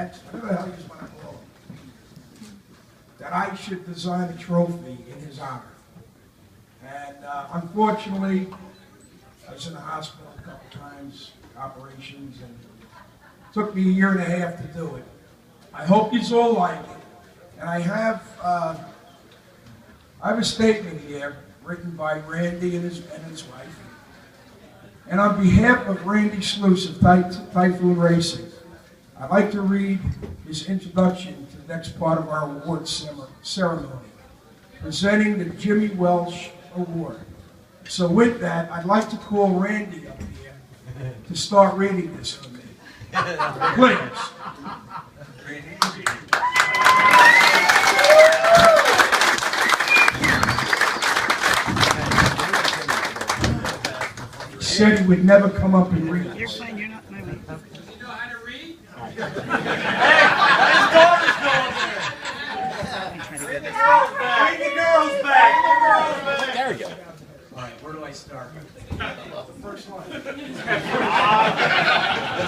Max, whatever the hell you just want to call him, that I should design a trophy in his honor. And unfortunately, I was in the hospital a couple times, operations, and it took me a year and a half to do it. I hope you all like it. And I have a statement here written by Randy and his wife. And on behalf of Randy Sluice of Typhoon Racing, I'd like to read his introduction to the next part of our award ceremony, presenting the Jimmy Welsh Award. So with that, I'd like to call Randy up here to start reading this for me. Please. He said he would never come up and read this. You're fine, you're not my way. You know how to read? Let me try to do this. Bring the girls back! There we go. All right, where do I start? The first line. Well,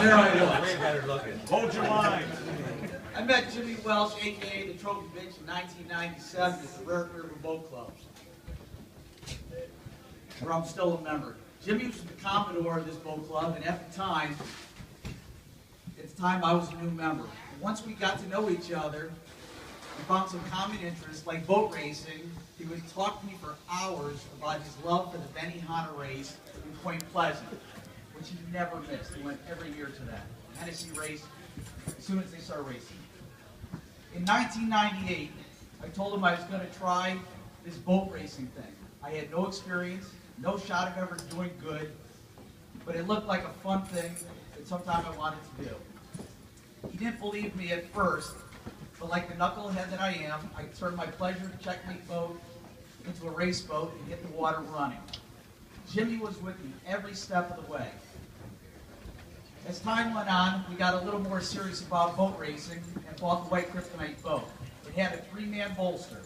there I was. Way better looking. Hold your line. I met Jimmy Welsh, a.k.a. the Trophy Bitch, in 1997 at the Rare River Boat Club, where I'm still a member. Jimmy was the Commodore of this boat club, and at the time I was a new member. And once we got to know each other and found some common interests like boat racing, he would talk to me for hours about his love for the Benihana race in Point Pleasant, which he never missed. He went every year to that. Hennessy race as soon as they started racing. In 1998, I told him I was going to try this boat racing thing. I had no experience, no shot of ever doing good, but it looked like a fun thing that sometime I wanted to do. He didn't believe me at first, but like the knucklehead that I am, I turned my pleasure checkmate boat into a race boat and hit the water running. Jimmy was with me every step of the way. As time went on, we got a little more serious about boat racing and bought the White Kryptonite boat. It had a 3-man bolster.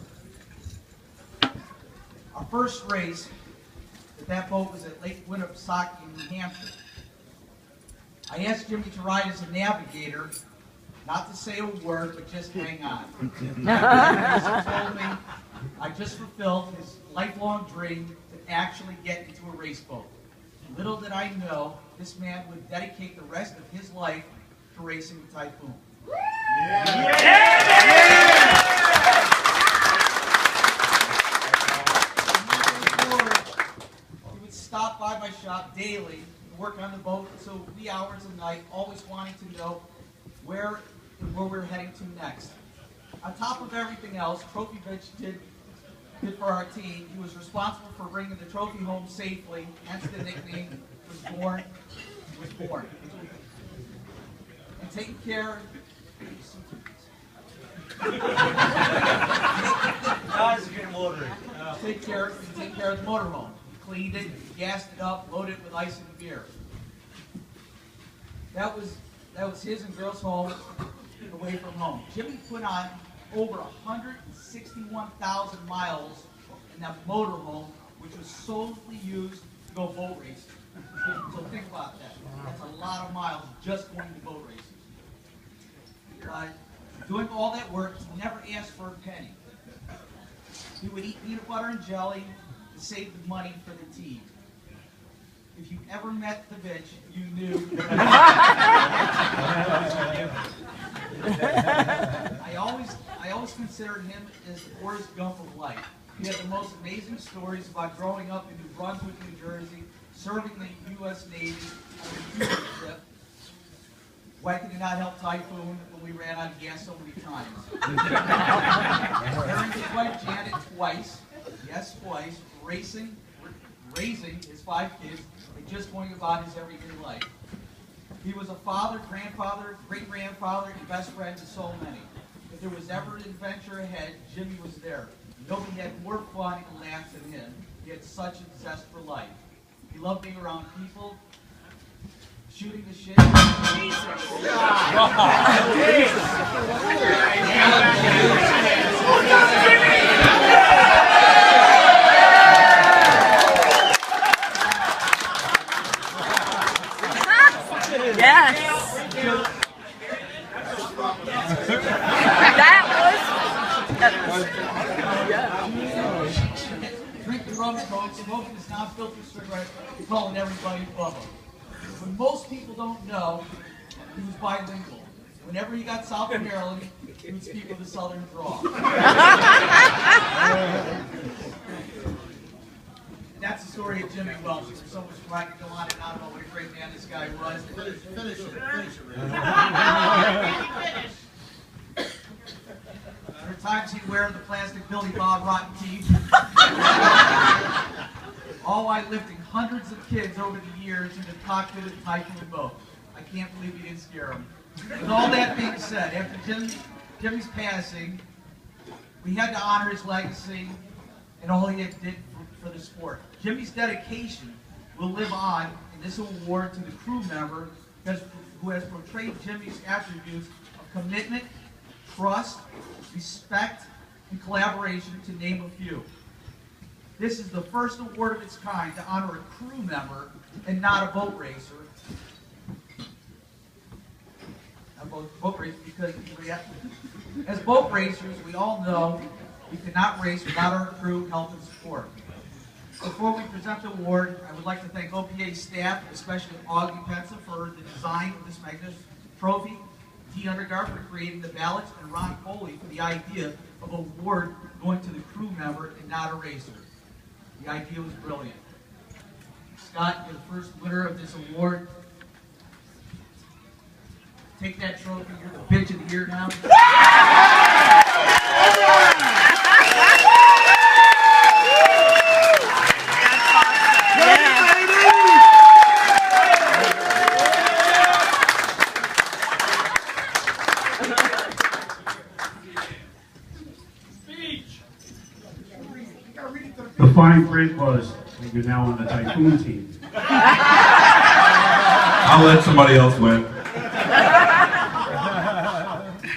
Our first race with that boat was at Lake Winnipesaukee in New Hampshire. I asked Jimmy to ride as a navigator, not to say a word, but just hang on. He told me I just fulfilled his lifelong dream to actually get into a race boat. Little did I know, this man would dedicate the rest of his life to racing the Typhoon. He would stop by my shop daily and work on the boat until wee hours of night, always wanting to know where we were heading to next. On top of everything else, Trophy Bitch did for our team. He was responsible for bringing the trophy home safely, hence the nickname was born. And taking care. Take care of the motorhome. He cleaned it, gassed it up, loaded it with ice and beer. That was his and girls' home away from home. Jimmy put on over 161,000 miles in that motorhome, which was solely used to go boat racing. So think about that. That's a lot of miles just going to boat racing. Doing all that work, he never asked for a penny. He would eat peanut butter and jelly to save the money for the team. If you ever met the bitch, you knew. I always considered him as the Forrest Gump of life. He had the most amazing stories about growing up in New Brunswick, New Jersey, serving the U.S. Navy on a Cuban ship. Why could he not help Typhoon when we ran out of gas so many times? Marrying his wife Janet twice, yes twice, raising his 5 kids, and just going about his everyday life. He was a father, grandfather, great-grandfather, and best friend to so many. If there was ever an adventure ahead, Jimmy was there. Nobody had more fun and laughs than him. He had such a zest for life. He loved being around people, shooting the shit. Yes. That was. Drink the rum, folks. Smoking is non-filtered cigarette. Calling everybody Bubba. What most people don't know, he was bilingual. Whenever he got South of Maryland, he would speak with a southern drawl. That's the story of Jimmy Welch. There's so much more I could go on and on about what a great man this guy was. Finish it. There are times he'd wear the plastic Billy Bob rotten teeth. All while lifting hundreds of kids over the years in the cockpit of the Typhoon boat. I can't believe he didn't scare them. With all that being said, after Jimmy's passing, we had to honor his legacy and all he had did for the sport. Jimmy's dedication will live on in this award to the crew member who has portrayed Jimmy's attributes of commitment, trust, respect, and collaboration, to name a few. This is the first award of its kind to honor a crew member and not a boat racer. Boat racers, because as boat racers, we all know we cannot race without our crew, help, and support. Before we present the award, I would like to thank OPA staff, especially Augie Pensa, for the design of this magnificent trophy, T. Undergard for creating the ballots, and Ron Foley for the idea of an award going to the crew member and not a racer. The idea was brilliant. Scott, you're the first winner of this award. Take that trophy. You're the bitch of the year now. The fine print was that you're now on the Typhoon team. I'll let somebody else win.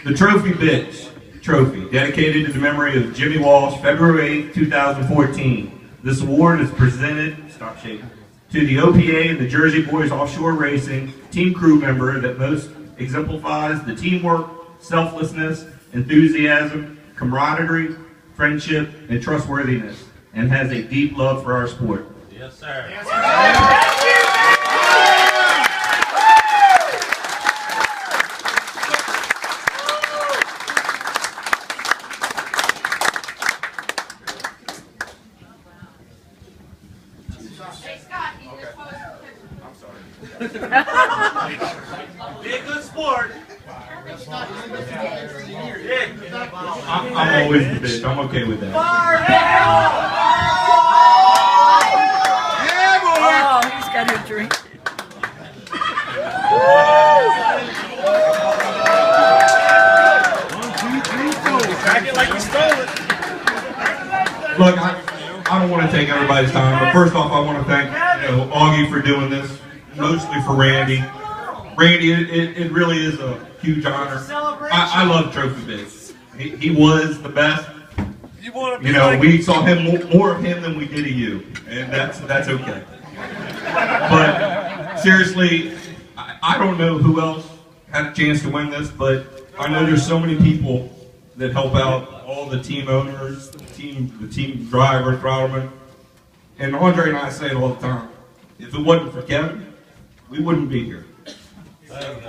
The Trophy Bitch Trophy, dedicated to the memory of Jimmy Walsh, February 8, 2014. This award is presented, stop shaking, to the OPA and the Jersey Boys Offshore Racing team crew member that most exemplifies the teamwork, selflessness, enthusiasm, camaraderie, friendship, and trustworthiness, and has a deep love for our sport. Yes, sir. Yes, sir. Be a good sport. I'm always the bitch. I'm okay with that. Oh, he's got a drink. Crack it like you stole it. Look, I don't want to take everybody's time, but first off, I want to thank Augie for doing this, mostly for Randy. Randy, it really is a huge honor. I love Trophy Bitch. He was the best. You know, we saw him more of him than we did of you, and that's okay. But seriously, I don't know who else had a chance to win this, but I know there's so many people that help out, all the team owners, the team driver, throttlman. And Andre and I say it all the time. If it wasn't for Kevin, we wouldn't be here. I'm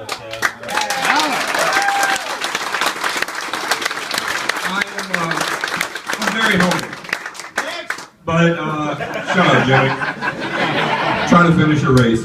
very hungry. But, shut up, Jimmy. Trying to finish your race.